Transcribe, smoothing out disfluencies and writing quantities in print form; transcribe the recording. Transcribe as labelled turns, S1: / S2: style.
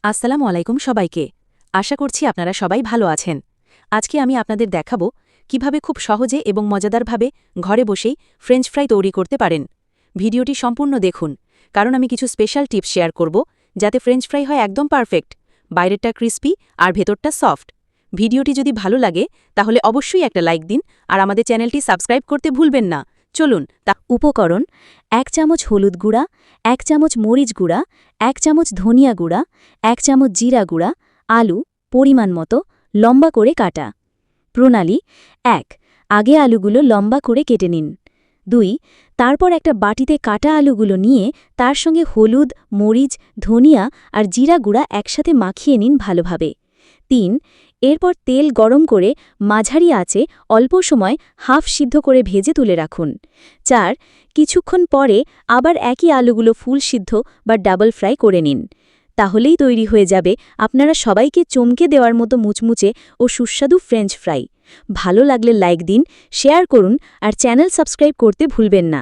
S1: আসসালামু আলাইকুম সবাইকে। আশা করছি আপনারা সবাই ভালো আছেন। আজকে আমি আপনাদের দেখাবো কিভাবে খুব সহজে এবং মজাদারভাবে ঘরে বসেই ফ্রেঞ্চ ফ্রাই তৈরি করতে পারেন। ভিডিওটি সম্পূর্ণ দেখুন, কারণ আমি কিছু স্পেশাল টিপস শেয়ার করব যাতে ফ্রেঞ্চ ফ্রাই হয় একদম পারফেক্ট, বাইরেরটা ক্রিস্পি আর ভেতরটা সফট। ভিডিওটি যদি ভালো লাগে তাহলে অবশ্যই একটা লাইক দিন আর আমাদের চ্যানেলটি সাবস্ক্রাইব করতে ভুলবেন না। চলুন।
S2: উপকরণ: 1 চামচ হলুদ গুঁড়া, 1 চামচ মরিচ গুঁড়া, 1 চামচ ধনিয়া গুঁড়া, 1 চামচ জিরা গুঁড়া, আলু পরিমাণ মতো লম্বা করে কাটা। প্রণালী: 1. আগে আলুগুলো লম্বা করে কেটে নিন। 2. তারপর একটা বাটিতে কাটা আলুগুলো নিয়ে তার সঙ্গে হলুদ, মরিচ, ধনিয়া আর জিরা গুঁড়া একসাথে মাখিয়ে নিন ভালোভাবে। 3. এরপর তেল গরম করে মাঝারি আঁচে অল্প সময় হাফ সিদ্ধ করে ভেজে তুলে রাখুন। 4. কিছুক্ষণ পরে আবার একই আলুগুলো ফুল সিদ্ধ বা ডাবল ফ্রাই করে নিন। তাহলেই তৈরি হয়ে যাবে আপনারা সবাইকে চমকে দেওয়ার মতো মুচমুচে ও সুস্বাদু ফ্রেঞ্চ ফ্রাই। ভালো লাগলে লাইক দিন, শেয়ার করুন আর চ্যানেল সাবস্ক্রাইব করতে ভুলবেন না।